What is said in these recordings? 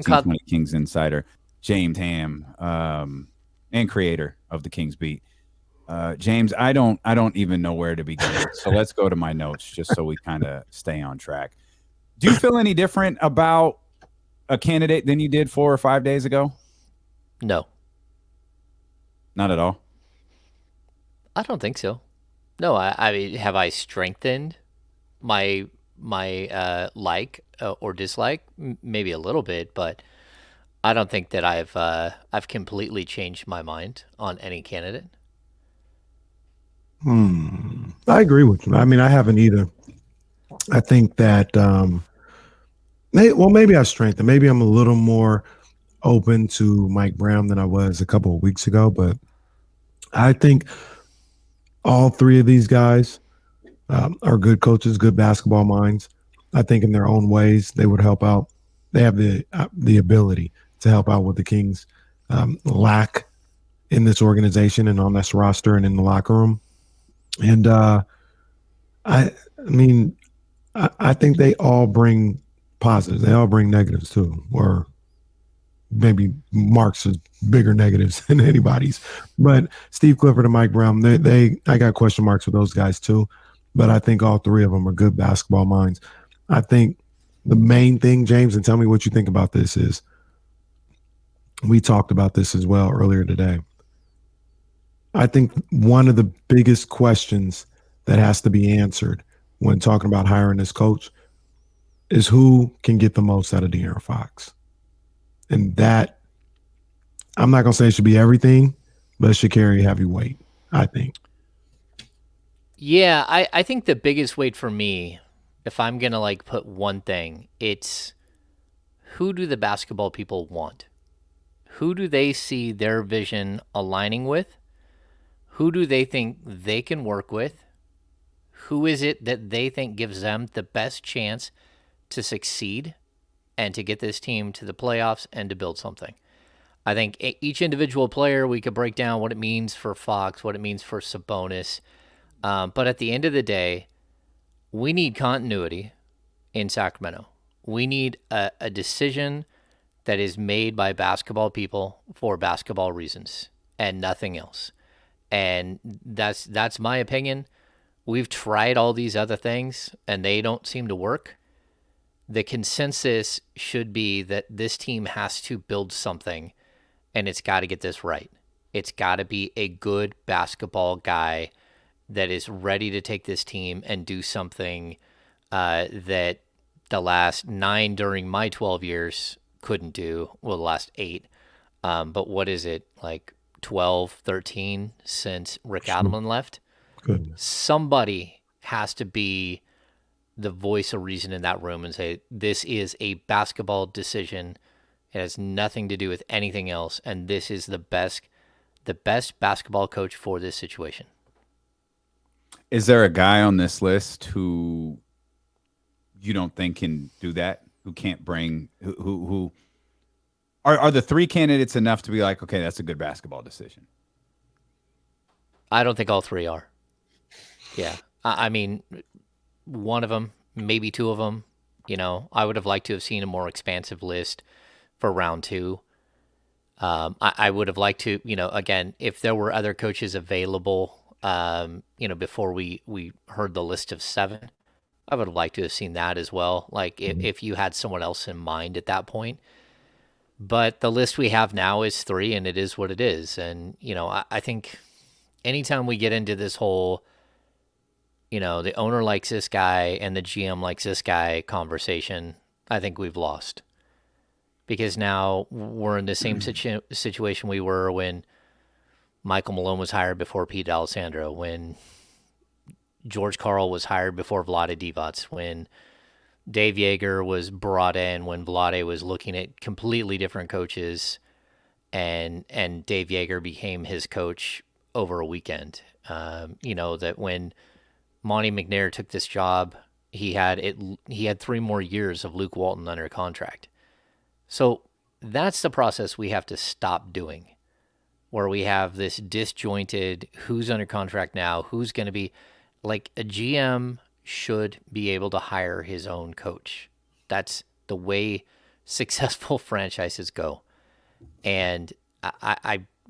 1520 Kings insider, James Ham, and creator of the Kings Beat. James, I don't even know where to begin. So let's go to my notes just so we kind of stay on track. Do you feel any different about a candidate than you did 4 or 5 days ago? No, Not at all. I don't think so. No, I mean, have I strengthened my like or dislike? Maybe a little bit, but I don't think that I've completely changed my mind on any candidate. I agree with you. I mean, I haven't either. I think that, maybe I strengthened. Maybe I'm a little more open to Mike Brown than I was a couple of weeks ago. But I think all three of these guys are good coaches, good basketball minds. I think in their own ways they would help out. They have the ability to help out with the Kings lack in this organization and on this roster and in the locker room. And I mean, I think they all bring positives. They all bring negatives too, or maybe Mark's bigger negatives than anybody's. But Steve Clifford and Mike Brown, I got question marks with those guys too. But I think all three of them are good basketball minds. I think the main thing, James, and tell me what you think about this, is we talked about this as well earlier today. I think one of the biggest questions that has to be answered when talking about hiring this coach is who can get the most out of De'Aaron Fox. And that, I'm not going to say it should be everything, but it should carry heavy weight, I think. Yeah, I think the biggest weight for me, if I'm gonna like put one thing, it's who do the basketball people want? Who do they see their vision aligning with? Who do they think they can work with? Who is it that they think gives them the best chance to succeed and to get this team to the playoffs and to build something? I think each individual player, we could break down what it means for Fox, what it means for Sabonis. But at the end of the day, we need continuity in Sacramento. We need a decision that is made by basketball people for basketball reasons and nothing else. And that's my opinion. We've tried all these other things and they don't seem to work. The consensus should be that this team has to build something and it's got to get this right. It's got to be a good basketball guy that is ready to take this team and do something that the last 9 during my 12 years couldn't do. Well, the last 8. But what is it, like 12, 13 since Rick Adelman left? Goodness. Somebody has to be the voice of reason in that room and say, this is a basketball decision. It has nothing to do with anything else. And this is the best basketball coach for this situation. Is there a guy on this list who you don't think can do that? Who can't bring who are the 3 candidates enough to be like, okay, that's a good basketball decision? I don't think all 3 are. Yeah. I mean, one of them, maybe 2 of them. I would have liked to have seen a more expansive list for round 2. I would have liked to, again, if there were other coaches available, before we heard the list of 7, I would have liked to have seen that as well. Like if you had someone else in mind at that point. But the list we have now is 3 and it is what it is. And, I think anytime we get into this whole, the owner likes this guy and the GM likes this guy conversation, I think we've lost. Because now we're in the same situation we were when Michael Malone was hired before Pete Alessandro, when George Karl was hired before Vlade Divac, when Dave Yeager was brought in, when Vlade was looking at completely different coaches, and Dave Yeager became his coach over a weekend. That when Monte McNair took this job, he had 3 more years of Luke Walton under contract. So that's the process we have to stop doing, where we have this disjointed who's under contract now, who's going to be, like, a GM should be able to hire his own coach. That's the way successful franchises go. And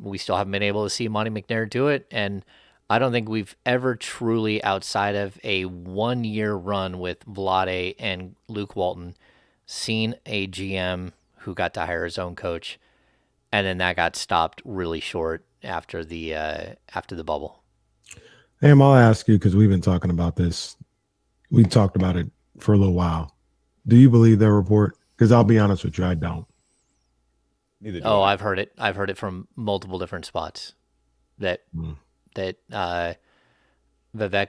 we still haven't been able to see Monte McNair do it. And I don't think we've ever truly, outside of a 1-year run with Vlade and Luke Walton, seen a GM who got to hire his own coach, and then that got stopped really short after the bubble. Ham, I'll ask you, because we've been talking about this. We talked about it for a little while. Do you believe their report? Because I'll be honest with you, I don't. Neither do Oh, I. I've heard it. I've heard it from multiple different spots that Vivek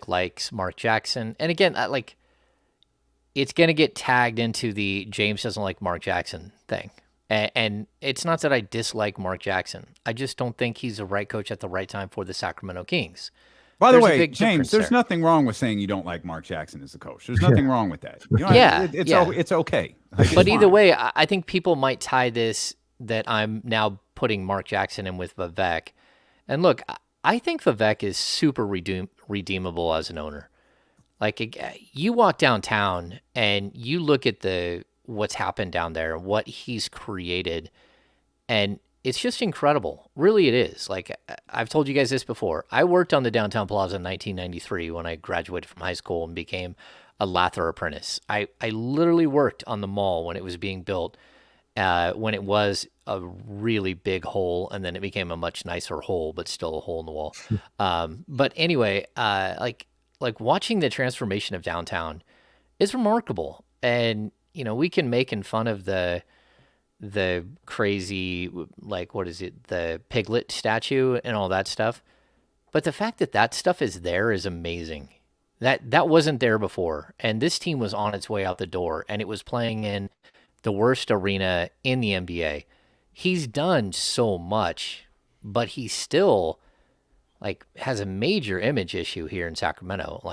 likes Mark Jackson. And again, it's going to get tagged into the James doesn't like Mark Jackson thing. And it's not that I dislike Mark Jackson. I just don't think he's the right coach at the right time for the Sacramento Kings. By the There's a way, big James, difference there's there. nothing wrong with saying you don't like Mark Jackson as a coach. There's nothing wrong with that. You know, Yeah, it's yeah. it's okay. Like, But it's either fine. way, I think people might tie this that I'm now putting Mark Jackson in with Vivek. And look, I think Vivek is super redeemable as an owner. Like, you walk downtown and you look at what's happened down there, what he's created, and it's just incredible. Really, it is. Like, I've told you guys this before. I worked on the Downtown Plaza in 1993 when I graduated from high school and became a lather apprentice. I literally worked on the mall when it was being built, when it was a really big hole, and then it became a much nicer hole, but still a hole in the wall. But anyway, like watching the transformation of downtown is remarkable. And, we can make fun of the crazy, like, what is it, the piglet statue and all that stuff. But the fact that stuff is there is amazing. That wasn't there before. And this team was on its way out the door, and it was playing in the worst arena in the NBA. He's done so much, but he still has a major image issue here in Sacramento,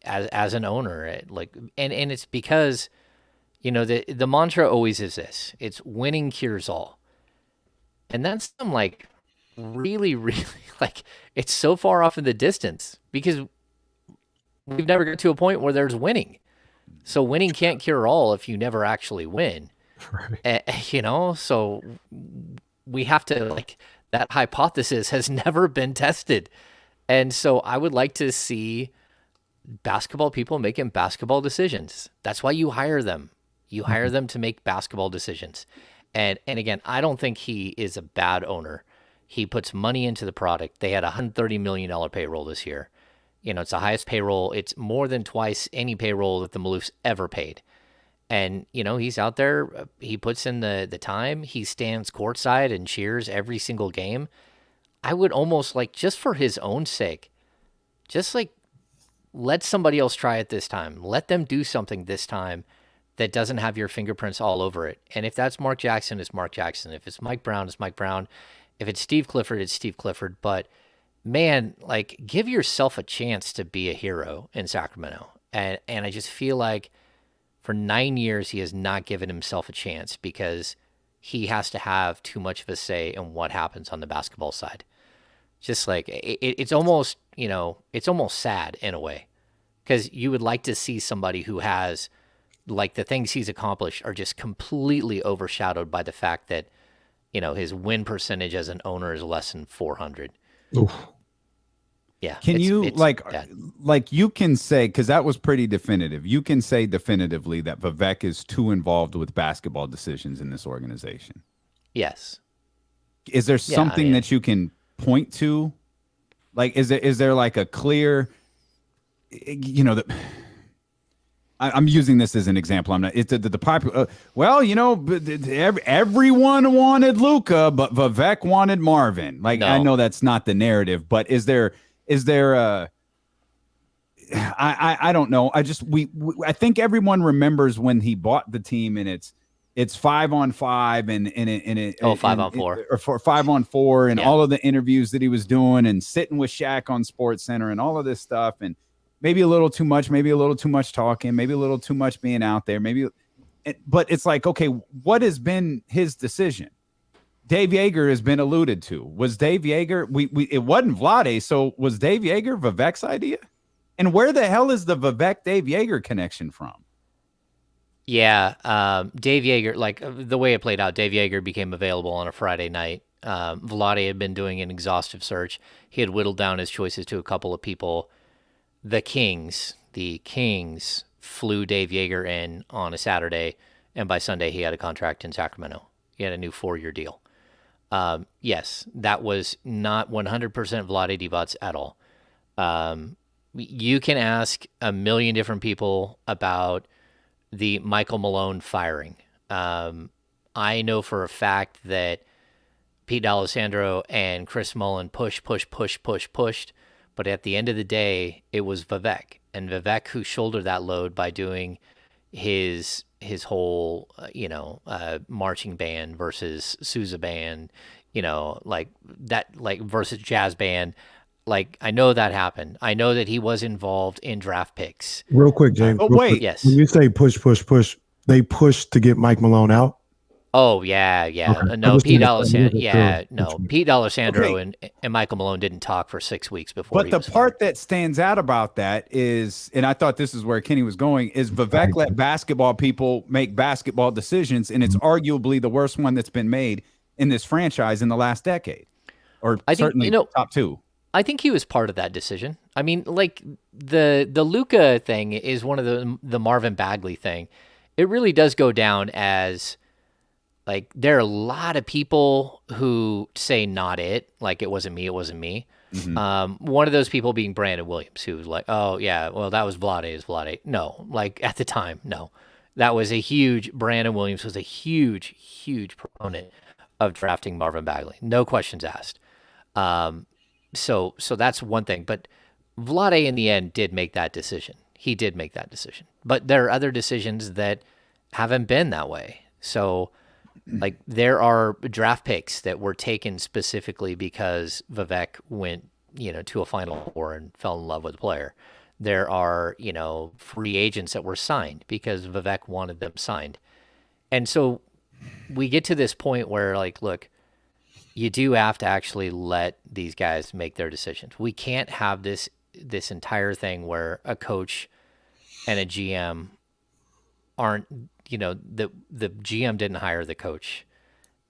as an owner, and it's because, the mantra always is this: it's winning cures all. And that's some really, really it's so far off in the distance because we've never got to a point where there's winning. So winning can't cure all if you never actually win. Right. So we have to, that hypothesis has never been tested. And so I would like to see basketball people making basketball decisions. That's why you hire them. You hire them to make basketball decisions. And again, I don't think he is a bad owner. He puts money into the product. They had a $130 million payroll this year. It's the highest payroll. It's more than twice any payroll that the Maloofs ever paid. And, he's out there. He puts in the time. He stands courtside and cheers every single game. I would almost just for his own sake, just let somebody else try it this time. Let them do something this time that doesn't have your fingerprints all over it. And if that's Mark Jackson, it's Mark Jackson. If it's Mike Brown, it's Mike Brown. If it's Steve Clifford, it's Steve Clifford. But man, give yourself a chance to be a hero in Sacramento. And I just feel like for 9 years, he has not given himself a chance because he has to have too much of a say in what happens on the basketball side. Just it's almost, it's almost sad in a way, because you would like to see somebody who has the things he's accomplished are just completely overshadowed by the fact that, his win percentage as an owner is less than 400. Oof. Yeah. Can you bad. you can say, because that was pretty definitive. You can say definitively that Vivek is too involved with basketball decisions in this organization. Yes. Is there something that you can point to? Is there a clear, I'm using this as an example. I'm not. It's the popular. Everyone wanted Luka, but Vivek wanted Marvin. No. I know that's not the narrative, but is there a? I don't know. I think everyone remembers when he bought the team, and it's 5-on-5 and 5-on-4 or 5-on-4 and all of the interviews that he was doing and sitting with Shaq on Sports Center and all of this stuff, and maybe a little too much talking, maybe a little too much being out there, but it's okay, what has been his decision? Dave Yeager has been alluded to. Was Dave Yeager, it wasn't Vlade, so was Dave Yeager Vivek's idea? And where the hell is the Vivek Dave Yeager connection from? Yeah, Dave Yeager, like the way it played out, Dave Yeager became available on a Friday night. Vlade had been doing an exhaustive search. He had whittled down his choices to a couple of people. The Kings flew Dave Yeager in on a Saturday, and by Sunday he had a contract in Sacramento. He had a new 4-year deal. Yes, that was not 100% Vlade Divac at all. You can ask a million different people about the Michael Malone firing. I know for a fact that Pete D'Alessandro and Chris Mullin pushed, but at the end of the day, it was Vivek, and Vivek who shouldered that load by doing his whole marching band versus Sousa band, like that, like versus jazz band. Like, I know that happened. I know that he was involved in draft picks. Real quick, James. Oh, real wait. quick. Yes. When you say push, they pushed to get Mike Malone out. Oh yeah. Okay. No, Pete D'Alessandro. Pete D'Alessandro Okay. and Michael Malone didn't talk for 6 weeks before. But he the was part fired. that stands out about that is, and I thought this is where Kenny was going, is Vivek let basketball people make basketball decisions, and it's arguably the worst one that's been made in this franchise in the last decade, or I think, certainly top two. I think he was part of that decision. I mean, like the Luka thing is one of the Marvin Bagley thing. It really does go down as, like, there are a lot of people who say not it, like it wasn't me. Mm-hmm. One of those people being Brandon Williams, who was like, oh yeah, well that was Vlade. No, like at the time, no, that was a huge. Brandon Williams was a huge proponent of drafting Marvin Bagley. No questions asked. So that's one thing. But Vlade in the end did make that decision. He did make that decision. But there are other decisions that haven't been that way. So, like, there are draft picks that were taken specifically because Vivek went, to a Final Four and fell in love with the player. There are, free agents that were signed because Vivek wanted them signed. And so we get to this point where, like, look, you do have to actually let these guys make their decisions. We can't have this entire thing where a coach and a GM aren't, the GM didn't hire the coach,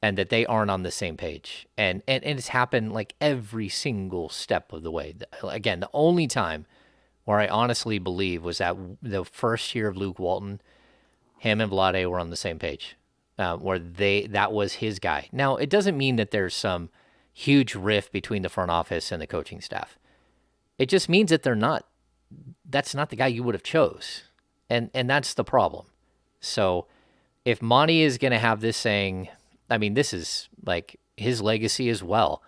and that they aren't on the same page. And it's happened like every single step of the way. Again, the only time where I honestly believe was that the first year of Luke Walton, him and Vlade were on the same page. Where that was his guy. Now, it doesn't mean that there's some huge rift between the front office and the coaching staff. It just means that that's not the guy you would have chose. And that's the problem. So if Monte is going to have this saying, I mean, this is like his legacy as well.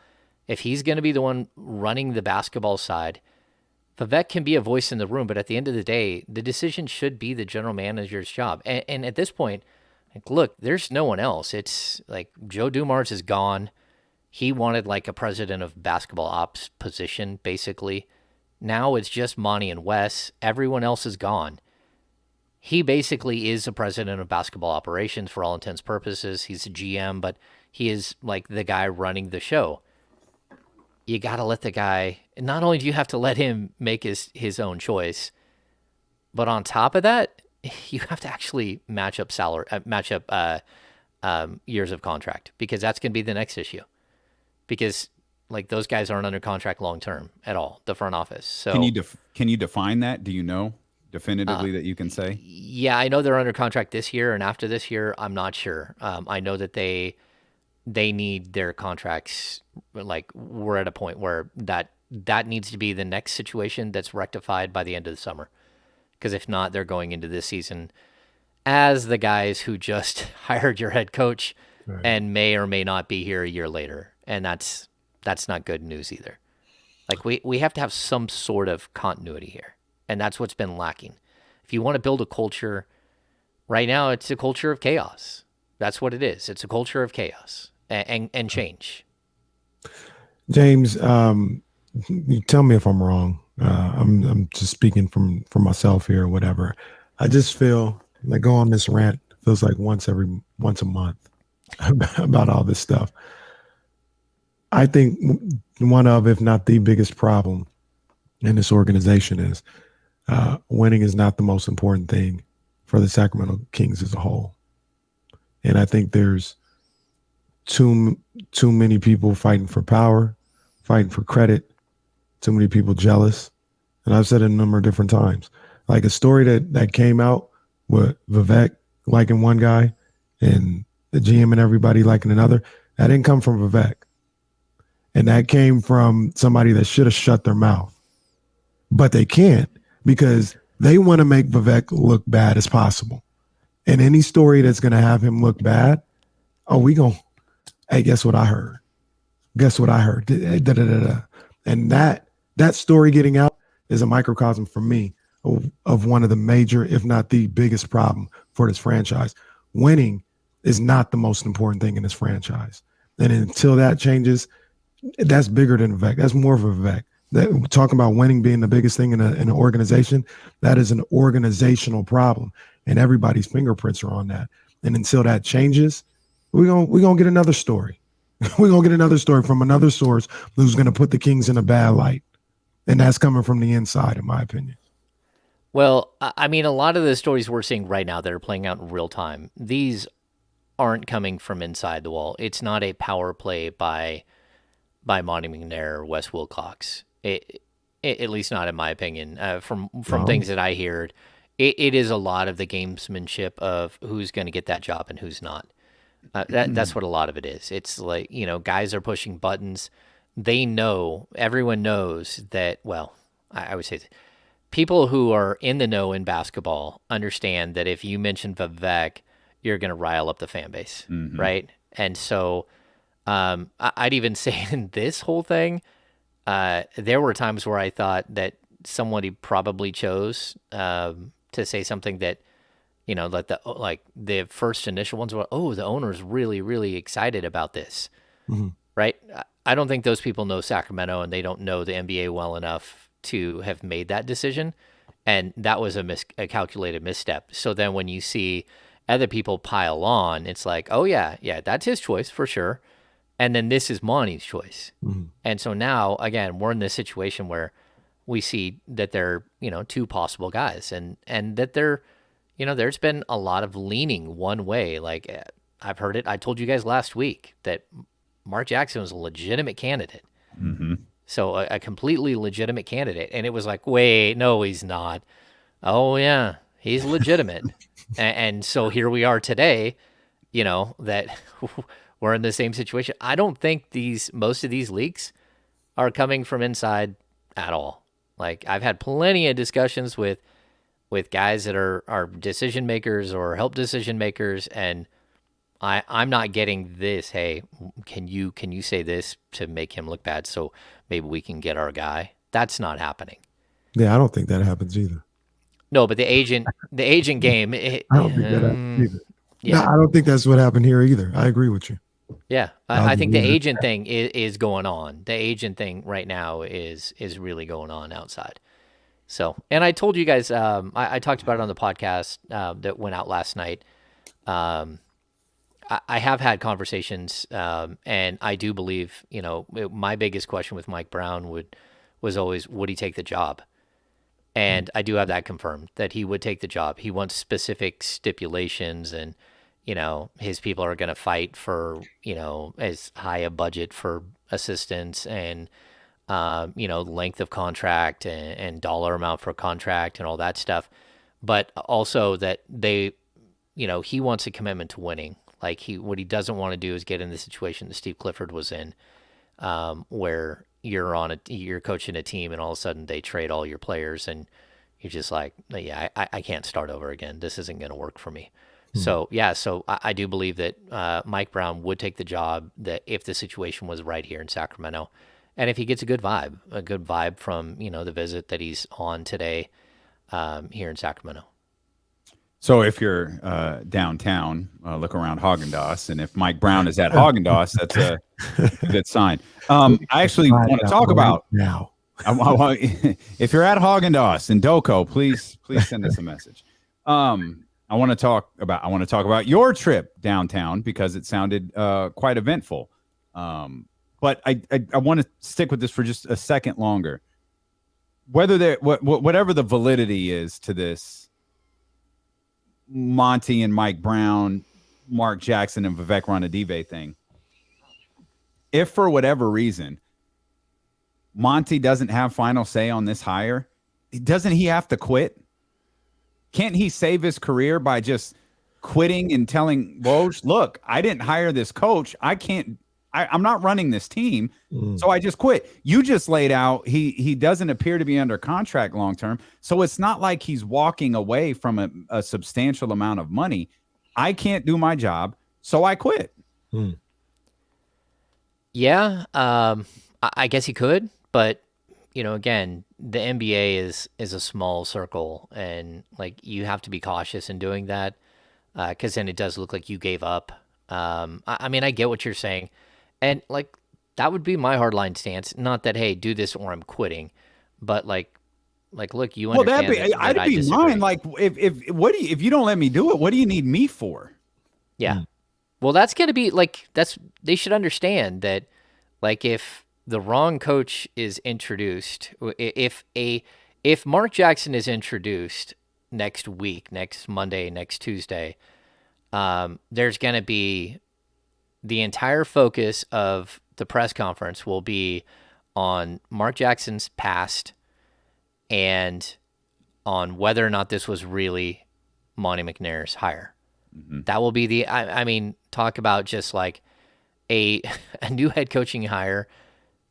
If he's going to be the one running the basketball side, Vivek can be a voice in the room, but at the end of the day, the decision should be the general manager's job. And at this point, like, look, there's no one else. It's like Joe Dumars is gone. He wanted like a president of basketball ops position, basically. Now it's just Monty and Wes. Everyone else is gone. He basically is a president of basketball operations for all intents and purposes. He's a GM, but he is like the guy running the show. You got to let the guy, not only do you have to let him make his own choice, but on top of that, you have to actually match up years of contract, because that's going to be the next issue. Because like those guys aren't under contract long term at all, the front office. So Can you define that? Do you know definitively that you can say? Yeah, I know they're under contract this year, and after this year, I'm not sure. I know that they need their contracts. Like, we're at a point where that needs to be the next situation that's rectified by the end of the summer. Because if not, they're going into this season as the guys who just hired your head coach, right, and may or may not be here a year later. And that's not good news either. Like, we have to have some sort of continuity here. And that's what's been lacking. If you want to build a culture, right now it's a culture of chaos. That's what it is. It's a culture of chaos and change. James, you tell me if I'm wrong. I'm just speaking for myself here or whatever. I just feel like go on this rant feels like once a month about all this stuff. I think one of, if not the biggest problem in this organization is winning is not the most important thing for the Sacramento Kings as a whole. And I think there's too many people fighting for power, fighting for credit, too many people jealous. And I've said it a number of different times. Like a story that came out with Vivek liking one guy and the GM and everybody liking another, that didn't come from Vivek. And that came from somebody that should have shut their mouth. But they can't because they want to make Vivek look bad as possible. And any story that's going to have him look bad, hey, guess what I heard? Guess what I heard? Da-da-da-da. And that story getting out is a microcosm for me of one of the major, if not the biggest problem for this franchise. Winning is not the most important thing in this franchise. And until that changes, that's bigger than Vivek. That's more of a Vivek. Talking about winning being the biggest thing in an organization, that is an organizational problem. And everybody's fingerprints are on that. And until that changes, we're gonna get another story. We're gonna get another story from another source who's gonna put the Kings in a bad light. And that's coming from the inside, in my opinion. Well, I mean, a lot of the stories we're seeing right now that are playing out in real time, these aren't coming from inside the wall. It's not a power play by Monte McNair or Wes Wilcox. At least not in my opinion. From things that I heard, it is a lot of the gamesmanship of who's going to get that job and who's not. That's what a lot of it is. It's like, guys are pushing buttons. They know, everyone knows that, well, I would say people who are in the know in basketball understand that if you mention Vivek, you're going to rile up the fan base, right? And so I'd even say in this whole thing, there were times where I thought that somebody probably chose to say something that, like the first initial ones were, the owner's really, really excited about this, right? I don't think those people know Sacramento and they don't know the NBA well enough to have made that decision. And that was a calculated misstep. So then when you see other people pile on, it's like, oh yeah, that's his choice for sure. And then this is Monte's choice. And so now, again, we're in this situation where we see that they're, two possible guys and that they're, there's been a lot of leaning one way. Like I've heard it. I told you guys last week that Mark Jackson was a legitimate candidate. So a completely legitimate candidate. And it was like, wait, no, he's not. Oh yeah, he's legitimate. and so here we are today, that we're in the same situation. I don't think most of these leaks are coming from inside at all. Like I've had plenty of discussions with guys that are decision makers or help decision makers, and I'm not getting this. Hey, can you say this to make him look bad so maybe we can get our guy? That's not happening. Yeah, I don't think that happens either. No, but the agent game. I don't think that happens either. Yeah. No, I don't think that's what happened here either. I agree with you. Yeah, I think the agent thing is going on. The agent thing right now is really going on outside. So, and I told you guys, I talked about it on the podcast that went out last night. I have had conversations, and I do believe, my biggest question with Mike Brown was always, would he take the job? And I do have that confirmed that he would take the job. He wants specific stipulations, and his people are going to fight for as high a budget for assistants and length of contract and dollar amount for contract and all that stuff, but also that they, he wants a commitment to winning. Like what he doesn't want to do is get in the situation that Steve Clifford was in, where you're coaching a team and all of a sudden they trade all your players and you're just like, yeah, I can't start over again. This isn't going to work for me. So I do believe that Mike Brown would take the job that if the situation was right here in Sacramento, and if he gets a good vibe from the visit that he's on today here in Sacramento. So if you're downtown, look around Haagen-Dazs, and if Mike Brown is at Haagen-Dazs, that's a good sign. I actually want to talk about now. If you're at Haagen-Dazs in Doko, please send us a message. I want to talk about your trip downtown because it sounded quite eventful. But I want to stick with this for just a second longer. Whatever the validity is to this, Monte and Mike Brown, Mark Jackson and Vivek Ranadive thing. If for whatever reason Monte doesn't have final say on this hire, doesn't he have to quit? Can't he save his career by just quitting and telling Woj, look, I didn't hire this coach. I'm not running this team. So I just quit. You just laid out he doesn't appear to be under contract long term. So it's not like he's walking away from a substantial amount of money. I can't do my job, so I quit. Yeah, I guess he could, but again, the NBA is a small circle, and like you have to be cautious in doing that, because then it does look like you gave up. I mean, I get what you're saying, and like that would be my hardline stance. Not that, hey, do this or I'm quitting, but like look, you understand. I'd be mine. Like if you don't let me do it, what do you need me for? Yeah. Well, that's going to be like, they should understand that, like, if the wrong coach is introduced, if Mark Jackson is introduced next week, next Monday, next Tuesday, there's going to be the entire focus of the press conference will be on Mark Jackson's past and on whether or not this was really Monte McNair's hire. That will be I mean, talk about just like a new head coaching hire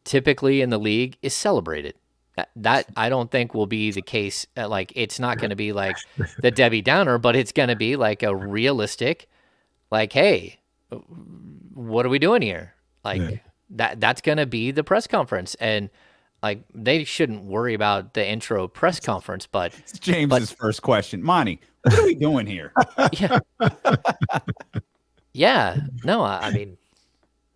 typically in the league is celebrated. That I don't think will be the case. Like, it's not going to be like the Debbie Downer, but it's going to be like a realistic, like, hey, what are we doing here? Like that's going to be the press conference. And like, they shouldn't worry about the intro press conference, but it's James's first question. Monte, what are we doing here? Yeah. Yeah. No, I mean,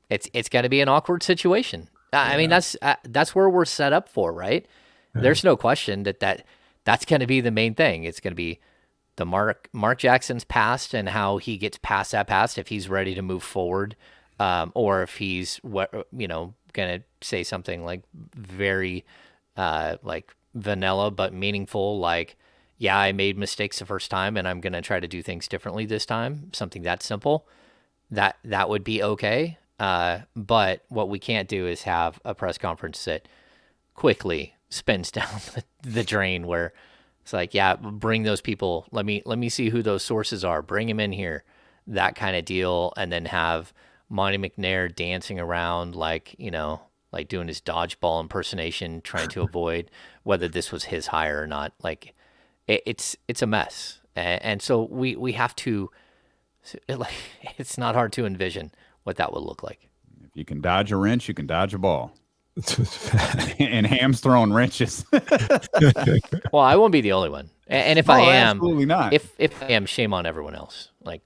it's got to be an awkward situation. I mean, that's where we're set up for, right? There's no question that's going to be the main thing. It's going to be the Mark Jackson's past and how he gets past that past, if he's ready to move forward, or if he's going to say something like very like vanilla but meaningful, like, yeah, I made mistakes the first time and I'm going to try to do things differently this time. Something that simple. That would be okay. But what we can't do is have a press conference that quickly spins down the drain, where it's like, yeah, bring those people. Let me see who those sources are. Bring them in here. That kind of deal. And then have Monte McNair dancing around like doing his dodgeball impersonation, trying to avoid whether this was his hire or not. Like, it's a mess. And so we have to, like, it's not hard to envision what that would look like. If you can dodge a wrench, you can dodge a ball. And Ham's throwing wrenches. Well, I won't be the only one. And if I am, absolutely not. If I am, shame on everyone else. Like,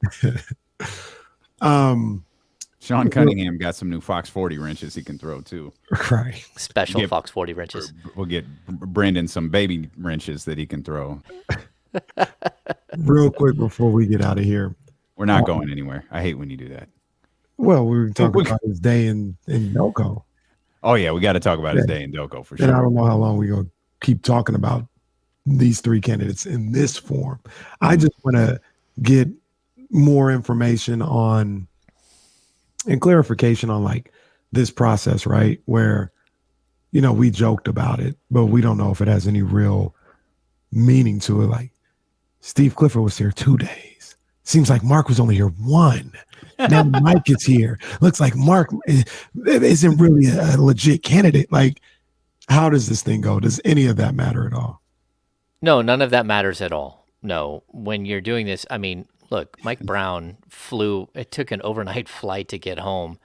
Sean Cunningham got some new Fox 40 wrenches he can throw too. Right. Special Fox 40 wrenches. We'll get Brendan some baby wrenches that he can throw. Real quick before we get out of here. We're not going anywhere. I hate when you do that. Well, we were talking about his day in Delco. Oh, yeah. We got to talk about his day in Delco for sure. And I don't know how long we're going to keep talking about these three candidates in this form. I just want to get more information on and clarification on like this process, right? Where, we joked about it, but we don't know if it has any real meaning to it. Like, Steve Clifford was here 2 days. Seems like Mark was only here 1. Now Mike is here. Looks like Mark isn't really a legit candidate. Like, how does this thing go? Does any of that matter at all? No, none of that matters at all. No, when you're doing this, I mean, look, Mike Brown flew. It took an overnight flight to get home,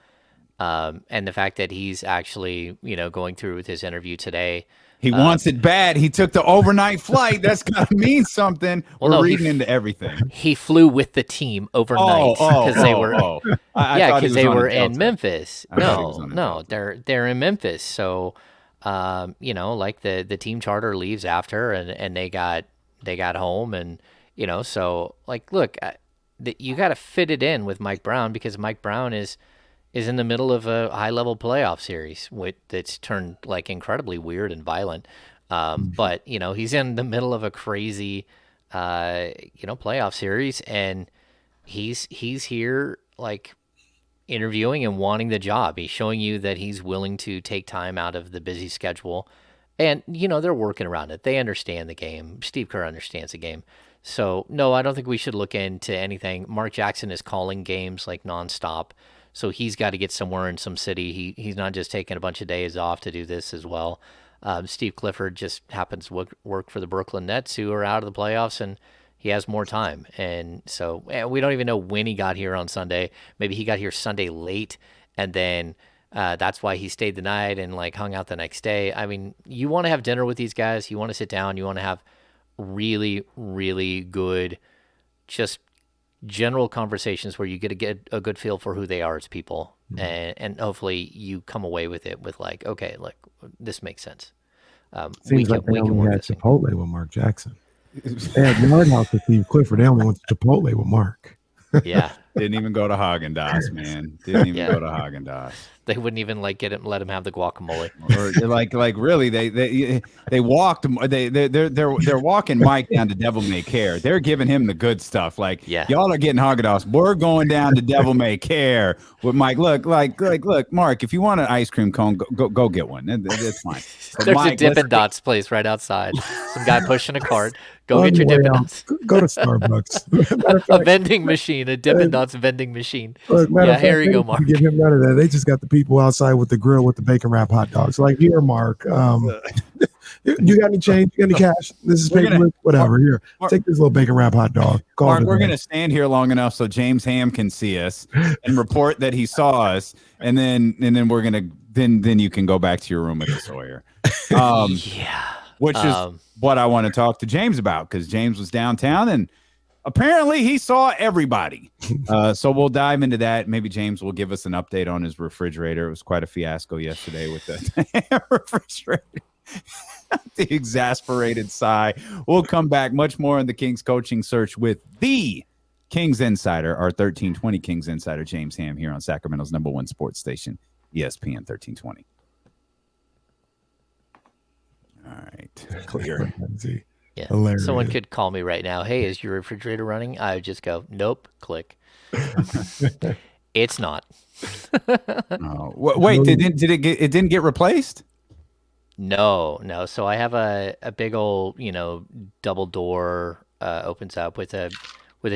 and the fact that he's actually, going through with his interview today. He wants it bad. He took the overnight flight. That's got to mean something. We're reading into everything. He flew with the team overnight because they were, because they were in Memphis. No, they're in Memphis. So, like the team charter leaves after, and they got home, and so like, look, you got to fit it in with Mike Brown, because Mike Brown is in the middle of a high-level playoff series that's turned like incredibly weird and violent. But he's in the middle of a crazy playoff series, and he's here like interviewing and wanting the job. He's showing you that he's willing to take time out of the busy schedule. And, they're working around it. They understand the game. Steve Kerr understands the game. So, no, I don't think we should look into anything. Mark Jackson is calling games like nonstop. So he's got to get somewhere in some city. He's not just taking a bunch of days off to do this as well. Steve Clifford just happens to work for the Brooklyn Nets, who are out of the playoffs, and he has more time. And so we don't even know when he got here on Sunday. Maybe he got here Sunday late, and then that's why he stayed the night and like hung out the next day. I mean, you want to have dinner with these guys. You want to sit down. You want to have really, really good, just general conversations where you get a good feel for who they are as people. And hopefully you come away with it with like, okay, look, this makes sense. Seems like they only had Chipotle with Mark Jackson. They had Yard House with Steve Clifford. They only went to Chipotle with Mark. Yeah. Didn't even go to Haagen-Dazs, man. Didn't even go to Haagen-Dazs. They wouldn't even like let him have the guacamole. Or like really, they walked. They're walking Mike down to Devil May Care. They're giving him the good stuff. Like, y'all are getting Haagen-Dazs. We're going down to Devil May Care with Mike. Look, Mark, if you want an ice cream cone, go get one. That's fine. But There's Mike, a Dippin' Dots place right outside. Some guy pushing a cart. Go get your Dippin' Dots. Go to Starbucks. A vending machine, a Dippin' Dots vending machine. Look, here you go, Mark. Give him none of that. They just got the people outside with the grill with the bacon wrap hot dogs. Like, here, Mark. You got any change? You got any cash? This is paper, whatever. Here, take this little bacon wrap hot dog. Mark, we're going to stand here long enough so James Ham can see us and report that he saw us, and then we're going to then you can go back to your room with the Sawyer. Which is what I want to talk to James about, because James was downtown and apparently he saw everybody. So we'll dive into that. Maybe James will give us an update on his refrigerator. It was quite a fiasco yesterday with the refrigerator. The exasperated sigh. We'll come back much more on the Kings coaching search with the Kings Insider, our 1320 Kings Insider, James Ham, here on Sacramento's #1 sports station, ESPN 1320. All right, clear. Yeah. Hilarious. Someone could call me right now. Hey, is your refrigerator running? I would just go, nope, click. It's not. Wait, it didn't get replaced? No. So I have a big old, double door opens up with a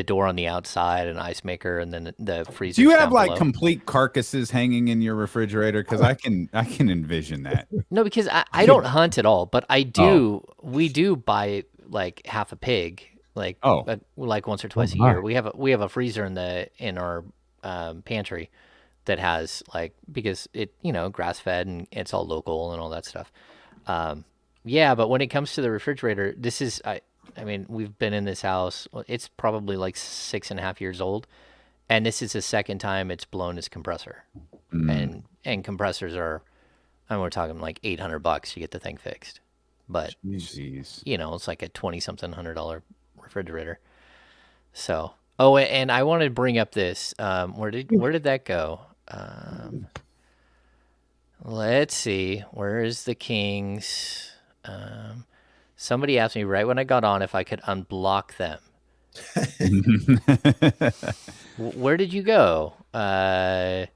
door on the outside, an ice maker, and then the freezer. Do you have like complete carcasses hanging in your refrigerator? Because I can envision that. No, because I don't hunt at all, but I do. We do buy like half a pig, like once or twice a year. We have a freezer in our pantry that has because it grass fed and it's all local and all that stuff. But when it comes to the refrigerator, this is I mean, we've been in this house. It's probably like 6.5 years old, and this is the second time it's blown its compressor. And compressors are, we're talking like $800 to get the thing fixed. But jeez. It's like a $20-something $100 refrigerator. So, and I wanted to bring up this. Where did that go? Let's see. Where is the Kings? Somebody asked me right when I got on if I could unblock them. Where did you go? Well,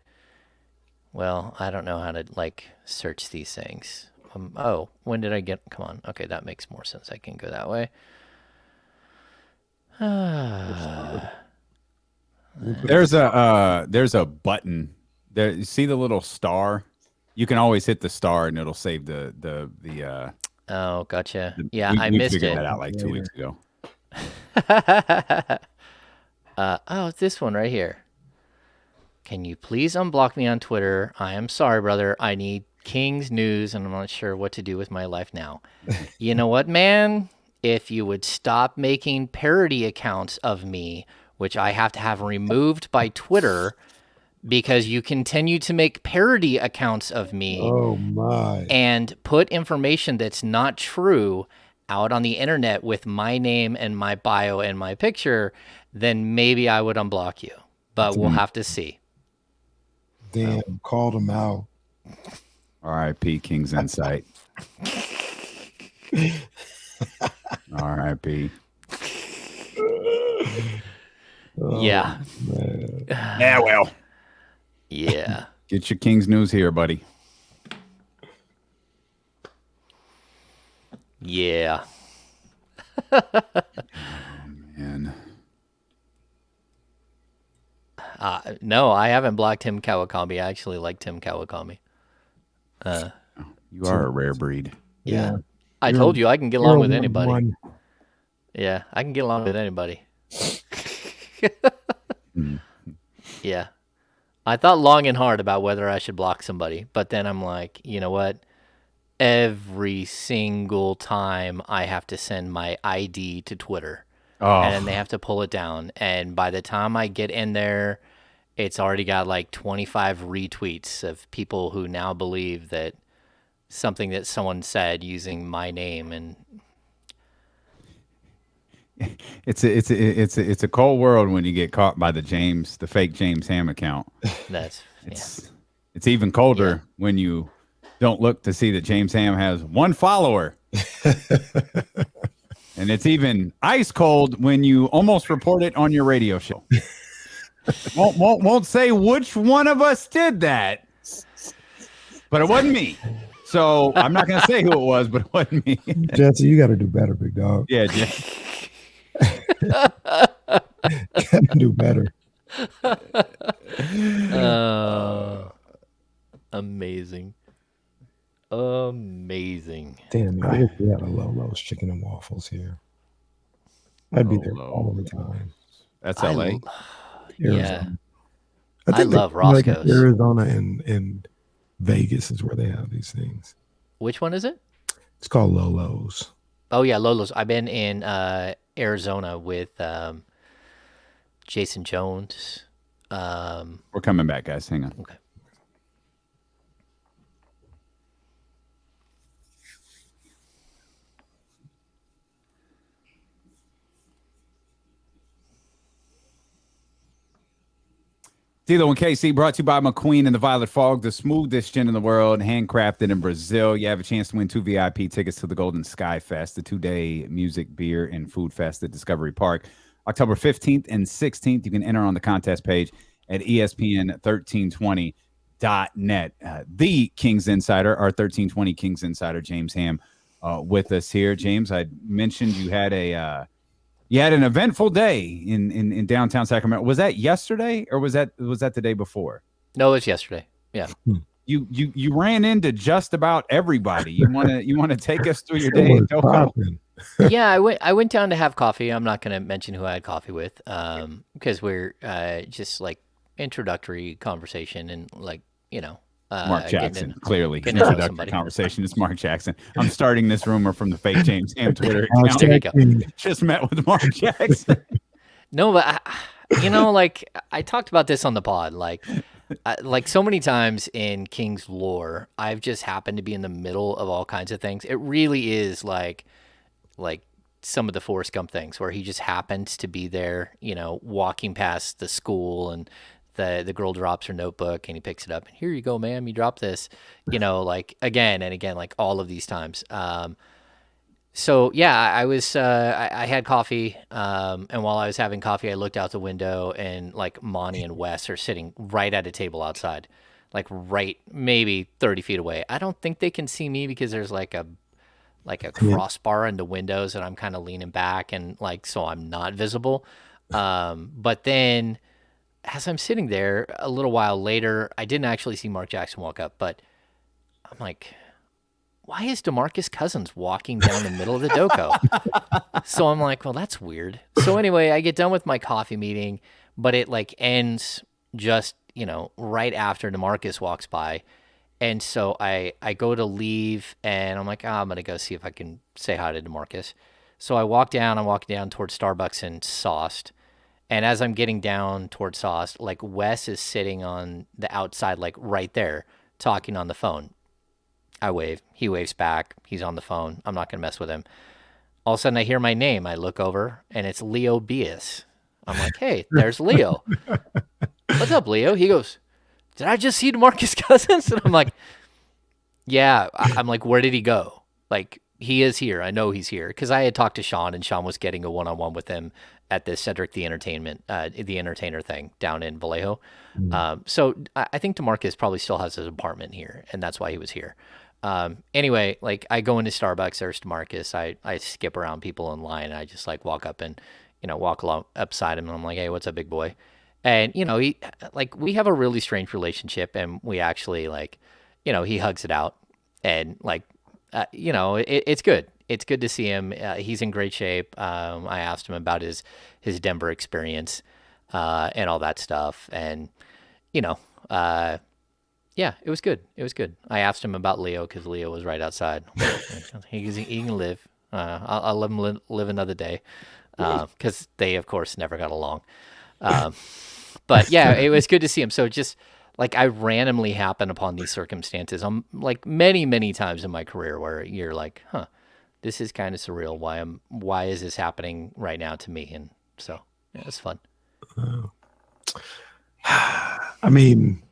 I don't know how to search these things. When did I get? Come on. Okay, that makes more sense. I can go that way. There's a button there. You see the little star? You can always hit the star and it'll save the Oh, gotcha. I missed it. We figured that out like 2 weeks ago. It's this one right here. Can you please unblock me on Twitter? I am sorry, brother. I need Kings news, and I'm not sure what to do with my life now. You know what, man? If you would stop making parody accounts of me, which I have to have removed by Twitter, because you continue to make parody accounts of me and put information that's not true out on the internet with my name and my bio and my picture, then maybe I would unblock you. But we'll have to see. Damn, called him out. R.I.P. King's Insight. R.I.P. Yeah. Man. Yeah, well, Yeah. get your Kings news here, buddy. Yeah. Man, No, I haven't blocked Tim Kawakami. I actually like Tim Kawakami. you are a rare breed. Yeah. Yeah. I You're- told you I can get you're along a with anybody. 1-1. Yeah, I can get along with anybody. Yeah. I thought long and hard about whether I should block somebody, but then I'm like, you know what? Every single time I have to send my ID to Twitter, and then they Oh, have to pull it down. And by the time I get in there, it's already got like 25 retweets of people who now believe that something that someone said using my name, and it's a cold world when you get caught by the fake James Ham account. that's It's even colder when you don't look to see that James Ham has one follower. And it's even ice cold when you almost report it on your radio show. Won't say which one of us did that, but it wasn't me. So I'm not going to say who it was, but it wasn't me. Jesse, you got to do better, big dog. Yeah, Got to do better. amazing. Amazing. Damn, I wish we had a Lolo's chicken and waffles here. I'd be there all the time. that's LA. Yeah. Arizona. I think love like in Roscoe's. Arizona and Vegas is where they have these things. Which one is it? It's called Lolo's. Oh yeah, Lolo's. I've been in Arizona with Jason Jones. We're coming back, guys. Hang on. Okay. Tilo and KC brought to you by McQueen and the Violet Fog, the smoothest gin in the world, handcrafted in Brazil. You have a chance to win 2 VIP tickets to the Golden Sky Fest, the 2-day music, beer, and food fest at Discovery Park. October 15th and 16th. You can enter on the contest page at ESPN1320.net. The Kings Insider, our 1320 Kings Insider, James Ham, with us here. James, I mentioned you had an eventful day in downtown Sacramento. Was that yesterday or was that the day before? No, it's yesterday. Yeah. You ran into just about everybody. You wanna take us through your day? It was popping. Yeah, I went down to have coffee. I'm not going to mention who I had coffee with, because we're just like introductory conversation and like Mark Jackson, clearly. getting to know Introductory somebody. conversation. It's Mark Jackson. I'm starting this rumor from the fake James Ham Twitter Alex account. There you go. Jackson, Just met with Mark Jackson. No, but like I talked about this on the pod, like so many times in King's lore, I've just happened to be in the middle of all kinds of things. It really is like some of the Forrest Gump things where he just happens to be there, walking past the school and the girl drops her notebook and he picks it up and here you go, ma'am, you dropped this, like again and again, like all of these times. So yeah, I was I had coffee, and while I was having coffee, I looked out the window and like Monte and Wes are sitting right at a table outside, like right maybe 30 feet away. I don't think they can see me because there's like a crossbar in the windows and I'm kind of leaning back and like so I'm not visible. But then as I'm sitting there a little while later, I didn't actually see Mark Jackson walk up, but I'm like, why is DeMarcus Cousins walking down the middle of the doco? So I'm like, well, that's weird. So anyway, I get done with my coffee meeting, but it like ends just, right after DeMarcus walks by. And so I go to leave and I'm like, I'm going to go see if I can say hi to DeMarcus. So I'm walking down towards Starbucks and Sauced. And as I'm getting down towards Sauced, like Wes is sitting on the outside, like right there, talking on the phone. I wave. He waves back. He's on the phone. I'm not going to mess with him. All of a sudden, I hear my name. I look over, and it's Leo Bias. I'm like, hey, there's Leo. What's up, Leo? He goes, did I just see DeMarcus Cousins? And I'm like, yeah. I'm like, where did he go? Like, he is here. I know he's here. Because I had talked to Sean, and Sean was getting a one-on-one with him. at the Cedric the Entertainer thing down in Vallejo. So I think DeMarcus probably still has his apartment here, and that's why he was here. Anyway, like I go into Starbucks, there's DeMarcus. I skip around people in line, and I just like walk up and walk along upside him, and I'm like, hey, what's up, big boy? And he like we have a really strange relationship, and we actually like he hugs it out, and like it's good. It's good to see him. He's in great shape. I asked him about his Denver experience and all that stuff, and yeah, it was good. It was good. I asked him about Leo because Leo was right outside. He can live. I'll let him live another day because they, of course, never got along. But yeah, it was good to see him. So just like I randomly happen upon these circumstances, like many, many times in my career where you're like, huh, this is kind of surreal. Why is this happening right now to me? And so yeah, it's fun. I mean,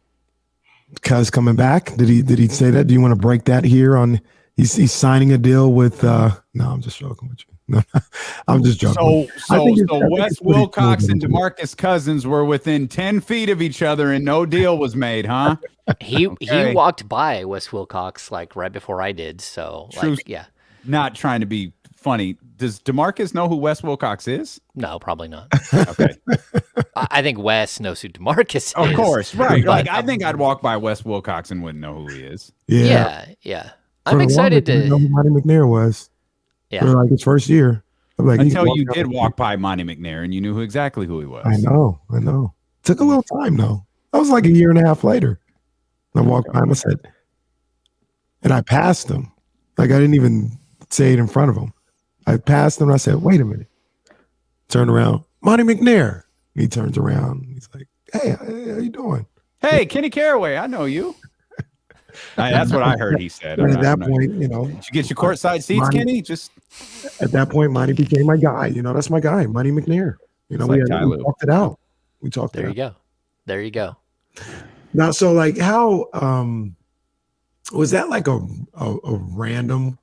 Cuz coming back. Did he say that? Do you want to break that here on? He's signing a deal with. No, I'm just joking with you. No, I'm just joking. So Wes Wilcox and DeMarcus Cousins were within 10 feet of each other, and no deal was made, huh? He walked by Wes Wilcox like right before I did. So yeah. Not trying to be funny. Does DeMarcus know who Wes Wilcox is? No, probably not. Okay. I think Wes knows who DeMarcus is. Of course, right. Like I think I'd walk by Wes Wilcox and wouldn't know who he is. Yeah. I'm excited to know who Monte McNair was. Yeah. For like his first year. Like, until you did walk by Monte McNair and you knew exactly who he was. I know. Took a little time though. That was like a year and a half later. I walked by him, I said, and I passed him. Like I didn't even say it in front of him. I passed him and I said, wait a minute. Turn around. Monte McNair. He turns around. He's like, hey, how you doing? Hey, Kenny Caraway, I know you. That's what I heard he said. At that point, did you get your courtside seats, Monte, Kenny? Just at that point, Monte became my guy. That's my guy, Monte McNair. We talked it out. We talked there. There you go. Now, so like, how was that? Like a random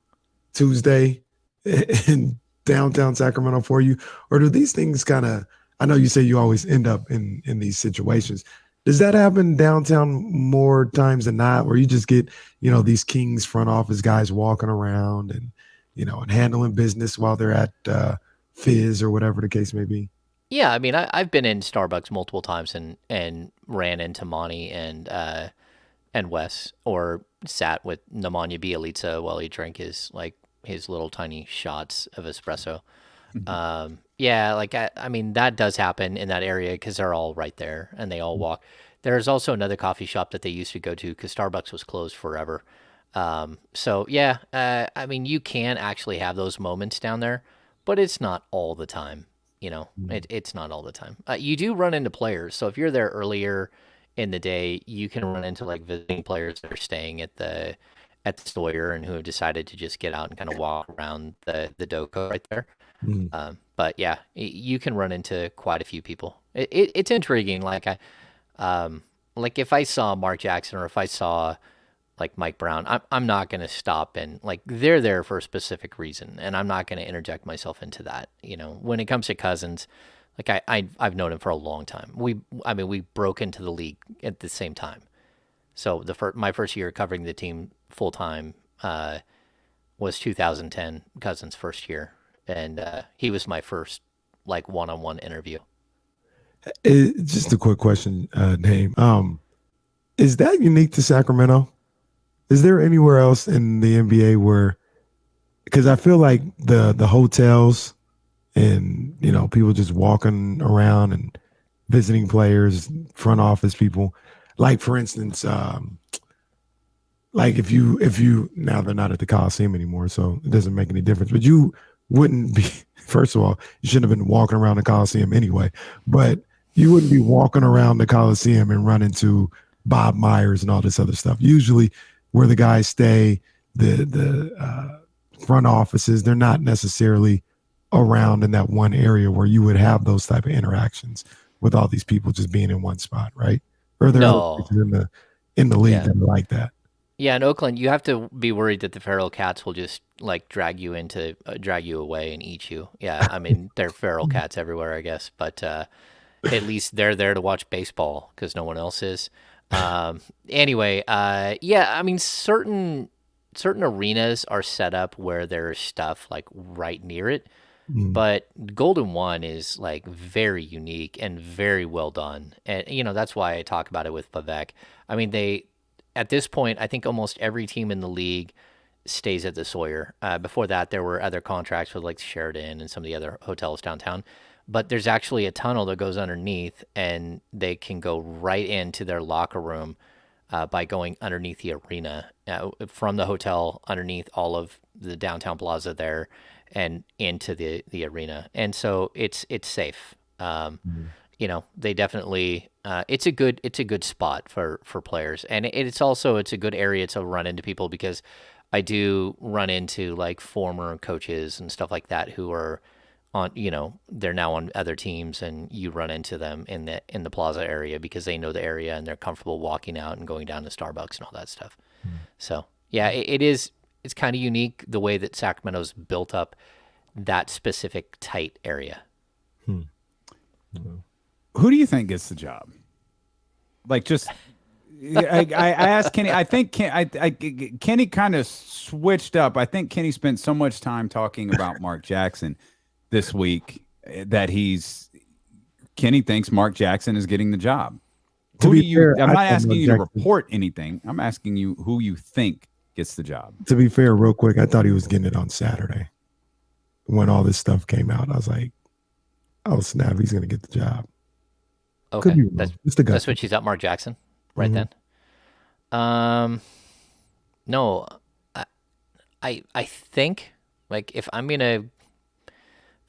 Tuesday in downtown Sacramento for you, or do these things kind of? I know you say you always end up in these situations. Does that happen downtown more times than not, where you just get, these Kings front office guys walking around and, and handling business while they're at Fizz or whatever the case may be? Yeah, I mean, I've been in Starbucks multiple times and ran into Monty and Wes, or sat with Nemanja Bjelica while he drank his little tiny shots of espresso. Mm-hmm. Yeah, like I mean that does happen in that area because they're all right there and they all walk. There's also another coffee shop that they used to go to because Starbucks was closed forever. So yeah, I mean you can actually have those moments down there, but it's not all the time. It's not all the time. You do run into players, so if you're there earlier in the day, you can run into like visiting players that are staying at the Sawyer and who have decided to just get out and kind of walk around the Doco right there. Mm. But yeah, you can run into quite a few people. It's intriguing. Like like if I saw Mark Jackson or if I saw like Mike Brown, I'm not going to stop and like they're there for a specific reason, and I'm not going to interject myself into that. When it comes to Cousins, like I've known him for a long time. We broke into the league at the same time. So my first year covering the team full time was 2010, Cousins' first year. And he was my first like one-on-one interview. Just a quick question, Dame. Is that unique to Sacramento? Is there anywhere else in the NBA where? Because I feel like the hotels and people just walking around and visiting players, front office people. Like for instance, like if you now they're not at the Coliseum anymore, so it doesn't make any difference. But you wouldn't be, first of all, you shouldn't have been walking around the Coliseum anyway, but you wouldn't be walking around the Coliseum and run into Bob Myers and all this other stuff. Usually where the guys stay, the front offices, they're not necessarily around in that one area where you would have those type of interactions with all these people just being in one spot, right? Or they're no. in the league that are like that. Yeah, in Oakland, you have to be worried that the feral cats will just like drag you away and eat you. Yeah, I mean, there are feral cats everywhere, I guess, but at least they're there to watch baseball because no one else is. Anyway, yeah, I mean, certain arenas are set up where there's stuff like right near it, but Golden One is like very unique and very well done, and that's why I talk about it with Vivek. I mean, at this point, I think almost every team in the league stays at the Sawyer. Before that, there were other contracts with like Sheridan and some of the other hotels downtown. But there's actually a tunnel that goes underneath, and they can go right into their locker room by going underneath the arena from the hotel, underneath all of the downtown plaza there, and into the arena. And so it's safe. They definitely it's a good spot for players, and it's a good area to run into people because I do run into like former coaches and stuff like that who are on, they're now on other teams, and you run into them in the plaza area because they know the area and they're comfortable walking out and going down to Starbucks and all that stuff. So yeah, it's kind of unique the way that Sacramento's built up that specific tight area. Who do you think gets the job? Like, just I asked Kenny. I think Kenny kind of switched up. I think Kenny spent so much time talking about Mark Jackson this week that Kenny thinks Mark Jackson is getting the job. I'm not asking you to report anything. I'm asking you who you think gets the job. To be fair, real quick, I thought he was getting it on Saturday when all this stuff came out. I was like, oh snap, he's gonna get the job. Okay, that's what she's at Mark Jackson right then. No, I think like if I'm gonna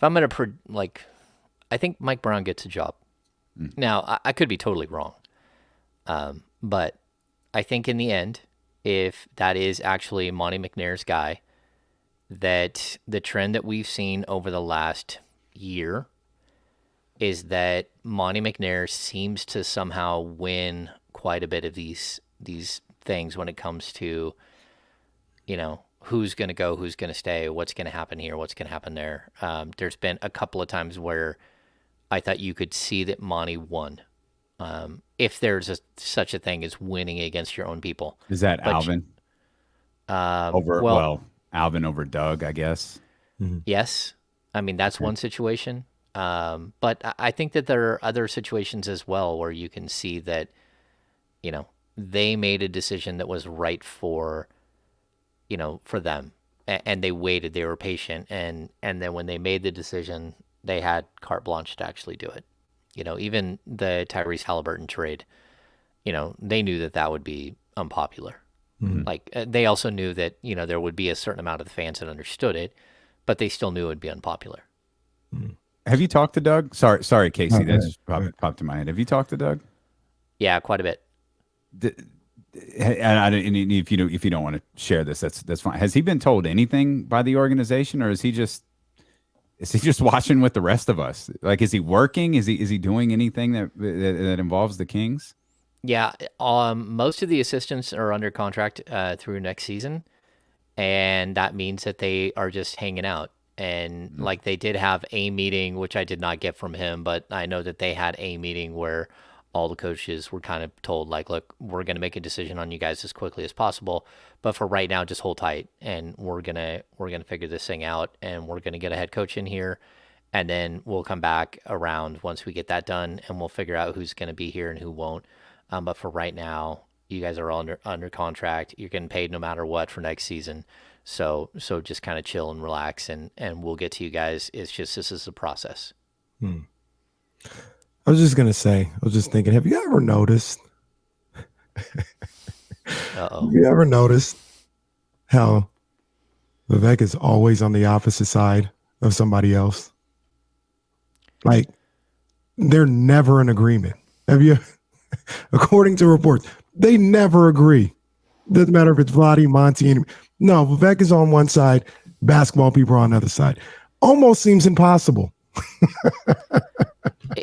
I think Mike Brown gets a job. Now I could be totally wrong, but I think in the end, if that is actually Monte McNair's guy, that the trend that we've seen over the last year is that Monte McNair seems to somehow win quite a bit of these things when it comes to, who's going to go, who's going to stay, what's going to happen here, what's going to happen there. There's been a couple of times where I thought you could see that Monte won. If there's such a thing as winning against your own people. Is that Alvin? Alvin over Doug, I guess. Yes. I mean, that's one situation. But I think that there are other situations as well where you can see that, they made a decision that was right for them, and they waited, they were patient. And then when they made the decision, they had carte blanche to actually do it. Even the Tyrese Halliburton trade, they knew that would be unpopular. Like they also knew that, there would be a certain amount of the fans that understood it, but they still knew it would be unpopular. Have you talked to Doug? Sorry, Casey. That just popped in my head. Have you talked to Doug? Yeah, quite a bit. And if you don't want to share this, that's fine. Has he been told anything by the organization, or is he just watching with the rest of us? Like, is he working? Is he doing anything that involves the Kings? Yeah, most of the assistants are under contract through next season, and that means that they are just hanging out. And like they did have a meeting, which I did not get from him, but I know that they had a meeting where all the coaches were kind of told, like, look, we're going to make a decision on you guys as quickly as possible, but for right now, just hold tight, and we're gonna figure this thing out, and we're gonna get a head coach in here, and then we'll come back around once we get that done, and we'll figure out who's going to be here and who won't. But for right now, you guys are all under contract. You're getting paid no matter what for next season. So just kind of chill and relax, and we'll get to you guys. It's just, this is the process. I was just thinking, have you ever noticed? Uh-oh. Have you ever noticed how Vivek is always on the opposite side of somebody else? Like, they're never in agreement. Have you? According to reports, they never agree. Doesn't matter if it's Vladi, Monte, no, Vivek is on one side, basketball people are on the other side. Almost seems impossible.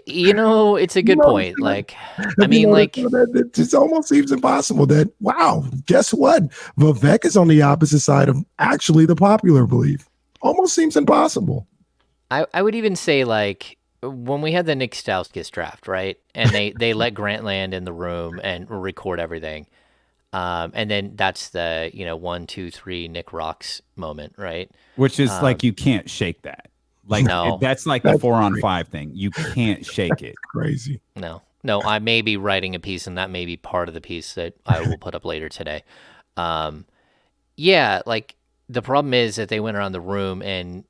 It's a good point. Like, I mean, like, it just almost seems impossible that, wow, guess what? Vivek is on the opposite side of actually the popular belief. Almost seems impossible. I would even say, like, when we had the Nick Stauskas draft, right? And they let Grant land in the room and record everything. And then that's the, 1, 2, 3 Nick rocks moment, right? Which is like you can't shake that. Like No. that's like the 4-on-5 thing. You can't shake it. Crazy. No, I may be writing a piece, and that may be part of the piece that I will put up later today. Yeah, like the problem is that they went around the room, and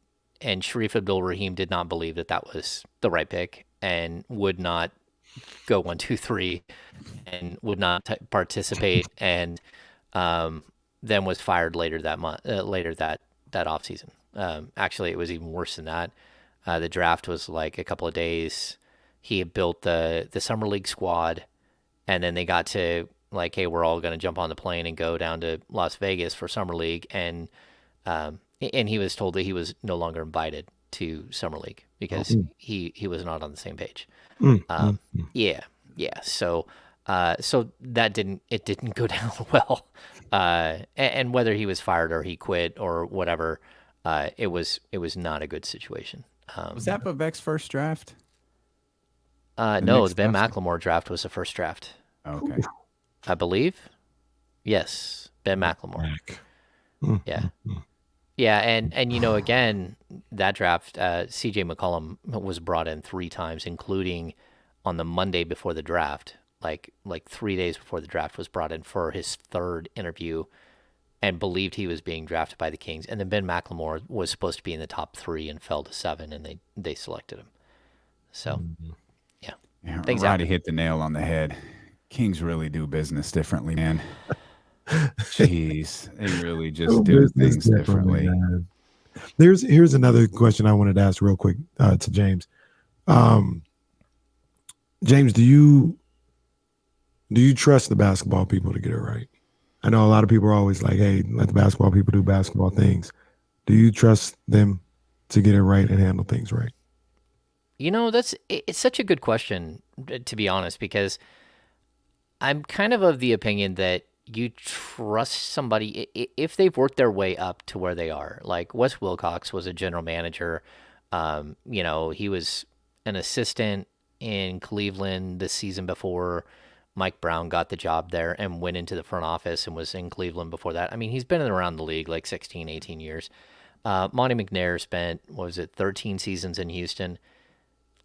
Sharif Abdul-Rahim did not believe that that was the right pick, and would not go 1, 2, 3, and would not participate, and then was fired later that month, later that offseason. Actually, it was even worse than that. The draft was like a couple of days. He had built the summer league squad, and then they got to like, hey, we're all going to jump on the plane and go down to Las Vegas for summer league, and he was told that he was no longer invited to summer league because he was not on the same page. Yeah. So that didn't go down well. And whether he was fired or he quit or whatever, it was not a good situation. Was that Vivek's first draft? No, the Ben McLemore draft was the first draft. Okay. I believe. Yes, Ben McLemore. Yeah. Yeah, and again, that draft, C.J. McCollum was brought in 3 times, including on the Monday before the draft, like 3 days before the draft, was brought in for his 3rd interview, and believed he was being drafted by the Kings. And then Ben McLemore was supposed to be in the top 3 and fell to 7, and they selected him. So, yeah. Roddy hit the nail on the head. Kings really do business differently, man. Jeez, they really just do things differently. Here's another question I wanted to ask real quick to James. James, do you trust the basketball people to get it right? I know a lot of people are always like, hey, let the basketball people do basketball things. Do you trust them to get it right and handle things right? It's such a good question, to be honest, because I'm kind of the opinion that you trust somebody if they've worked their way up to where they are. Like Wes Wilcox was a general manager. He was an assistant in Cleveland the season before Mike Brown got the job there and went into the front office and was in Cleveland before that. I mean, he's been around the league like 16, 18 years. Monte McNair spent, 13 seasons in Houston.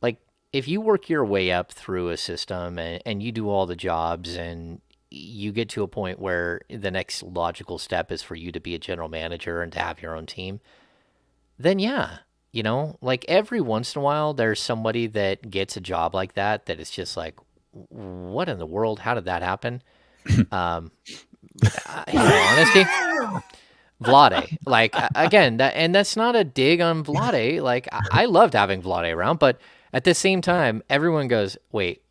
Like, if you work your way up through a system and you do all the jobs and you get to a point where the next logical step is for you to be a general manager and to have your own team, then yeah, like every once in a while there's somebody that gets a job like that is just like, what in the world? How did that happen? In all honesty, Vlade. Like, again, that's not a dig on Vlade. Like, I loved having Vlade around, but at the same time, everyone goes, wait,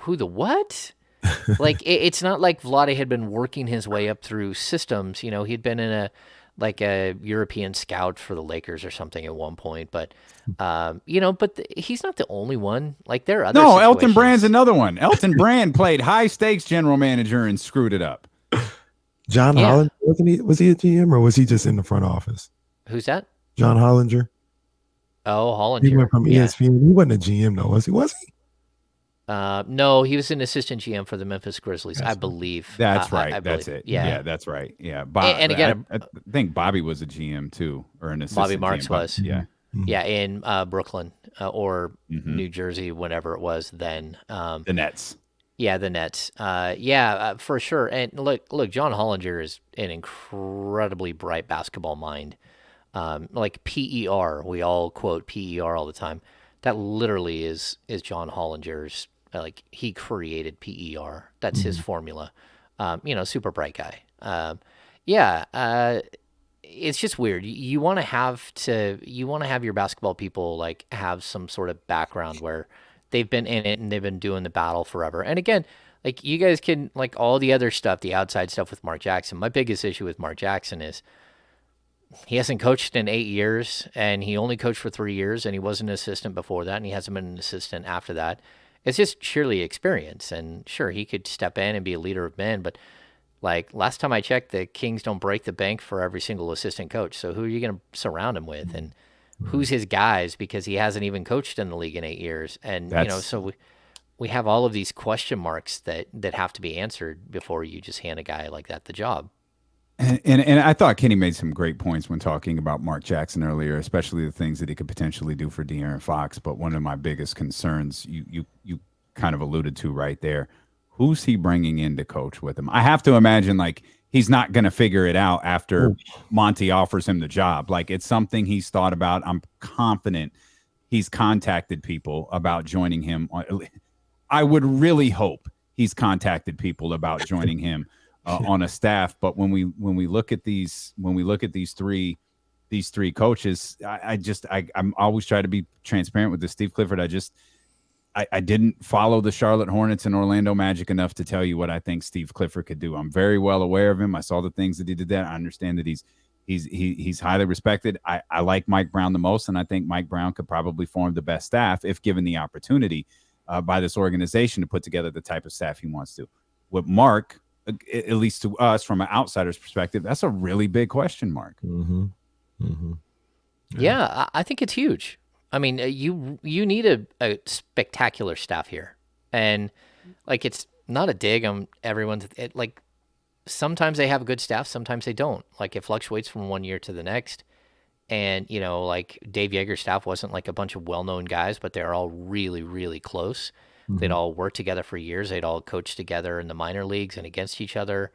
who the what? Like, it's not like Vlade had been working his way up through systems. He'd been in a European scout for the Lakers or something at one point, but he's not the only one. Like, there are other situations. Elton Brand's another one. Elton Brand played high stakes general manager and screwed it up. John Hollinger, wasn't he? Was he a GM or was he just in the front office? Who's that? John Hollinger. Oh, Hollinger. He went from ESPN. He wasn't a GM though, was he? Was he? No, he was an assistant GM for the Memphis Grizzlies, I believe. That's right. I that's believe. it. Yeah, that's right. Yeah. And again, I think Bobby was a GM too, or an assistant. Bobby Marks GM. was. Yeah. Yeah, in Brooklyn or New Jersey, whenever it was then. The Nets. Yeah, the Nets. For sure. And look, John Hollinger is an incredibly bright basketball mind. Like PER, we all quote PER all the time. That literally is John Hollinger's. Like, he created PER. That's his formula. Super bright guy. It's just weird. You want to have your basketball people like have some sort of background where they've been in it and they've been doing the battle forever. And again, like, you guys can, like, all the other stuff, the outside stuff with Mark Jackson. My biggest issue with Mark Jackson is he hasn't coached in 8 years, and he only coached for 3 years, and he wasn't an assistant before that, and he hasn't been an assistant after that. It's just surely experience, and sure, he could step in and be a leader of men, but like last time I checked, the Kings don't break the bank for every single assistant coach. So who are you going to surround him with, and who's his guys? Because he hasn't even coached in the league in 8 years, and so we have all of these question marks that have to be answered before you just hand a guy like that the job. And I thought Kenny made some great points when talking about Mark Jackson earlier, especially the things that he could potentially do for De'Aaron Fox. But one of my biggest concerns, you kind of alluded to right there, who's he bringing in to coach with him? I have to imagine like he's not going to figure it out after Monte offers him the job. Like it's something he's thought about. I'm confident he's contacted people about joining him. I would really hope he's contacted people about joining him on a staff. But when we look at these three coaches, I'm always try to be transparent with this. Steve Clifford, I didn't follow the Charlotte Hornets and Orlando Magic enough to tell you what I think Steve Clifford could do. I'm very well aware of him. I saw the things that he did that. I understand that he's highly respected. I like Mike Brown the most, and I think Mike Brown could probably form the best staff if given the opportunity by this organization to put together the type of staff he wants to. With Mark, at least to us from an outsider's perspective, that's a really big question mark. Mm-hmm. Mm-hmm. Yeah, I think it's huge. I mean, you need a spectacular staff here, and like it's not a dig on everyone's. Like sometimes they have a good staff, sometimes they don't. Like it fluctuates from one year to the next, and like Dave Yeager's staff wasn't like a bunch of well-known guys, but they're all really, really close. Mm-hmm. They'd all worked together for years. They'd all coached together in the minor leagues and against each other.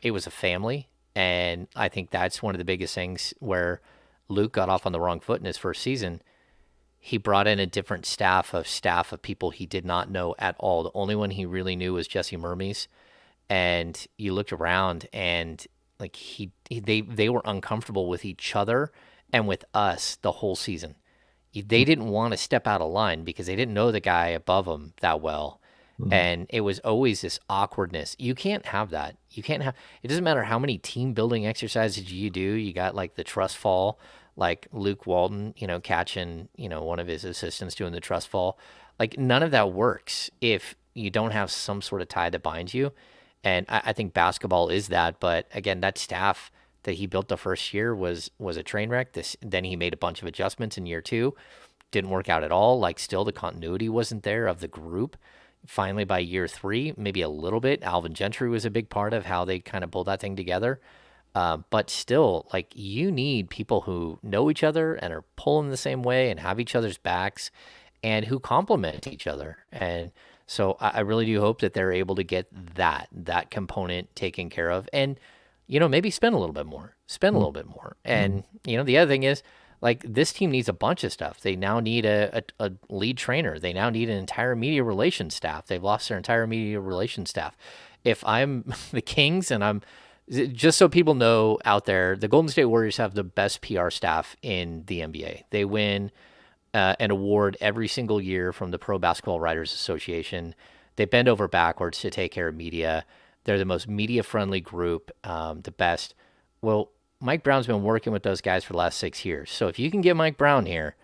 It was a family, and I think that's one of the biggest things where Luke got off on the wrong foot in his first season. He brought in a different staff of people he did not know at all. The only one he really knew was Jesse Mermes. And you looked around and like they were uncomfortable with each other and with us the whole season. They didn't want to step out of line because they didn't know the guy above them that well. Mm-hmm. And it was always this awkwardness. You can't have that. It doesn't matter how many team building exercises you do. You got like the trust fall, like Luke Walton, catching, one of his assistants doing the trust fall. Like none of that works if you don't have some sort of tie that binds you. And I think basketball is that. But again, that staff that he built the first year was a train wreck. Then he made a bunch of adjustments in year 2. Didn't work out at all. Like still the continuity wasn't there of the group. Finally, by year 3, maybe a little bit, Alvin Gentry was a big part of how they kind of pulled that thing together. But still, like you need people who know each other and are pulling the same way and have each other's backs and who complement each other. And so I really do hope that they're able to get that component taken care of and, maybe spend a little bit more. And, the other thing is, like, this team needs a bunch of stuff. They now need a lead trainer. They now need an entire media relations staff. They've lost their entire media relations staff. If I'm the Kings and just so people know out there, the Golden State Warriors have the best PR staff in the NBA. They win an award every single year from the Pro Basketball Writers Association. They bend over backwards to take care of media. They're the most media-friendly group, the best. Well, Mike Brown's been working with those guys for the last 6 years. So if you can get Mike Brown here,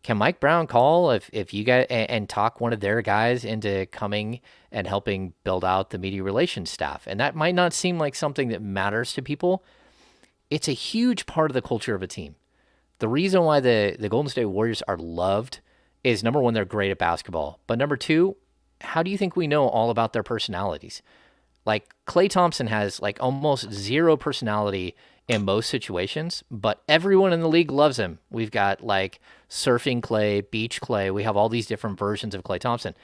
can Mike Brown call if you guys and talk one of their guys into coming and helping build out the media relations staff? And that might not seem like something that matters to people. It's a huge part of the culture of a team. The reason why the Golden State Warriors are loved is, number one, they're great at basketball. But number two, how do you think we know all about their personalities? Like Klay Thompson has like almost zero personality in most situations, but everyone in the league loves him. We've got like surfing Klay, beach Klay. We have all these different versions of Klay Thompson.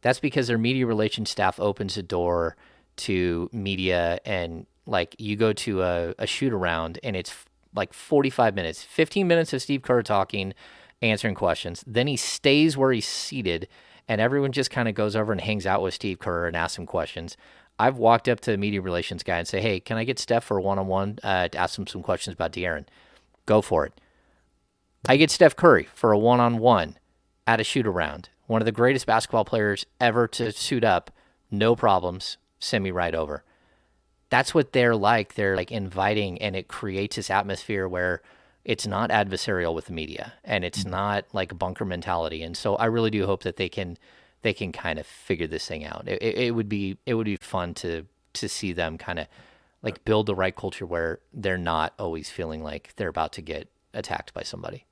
That's because their media relations staff opens the door to media, and like you go to a shoot around and it's like 45 minutes, 15 minutes of Steve Kerr talking, answering questions. Then he stays where he's seated and everyone just kind of goes over and hangs out with Steve Kerr and asks him questions. I've walked up to the media relations guy and say, hey, can I get Steph for a one-on-one to ask him some questions about De'Aaron? Go for it. I get Steph Curry for a one-on-one at a shoot-around. One of the greatest basketball players ever to suit up. No problems. Send me right over. that's what they're like. They're like inviting, and it creates this atmosphere where it's not adversarial with the media, and it's not like bunker mentality. And so I really do hope that they can kind of figure this thing out. It would be fun to see them kind of like build the right culture where they're not always feeling like they're about to get attacked by somebody.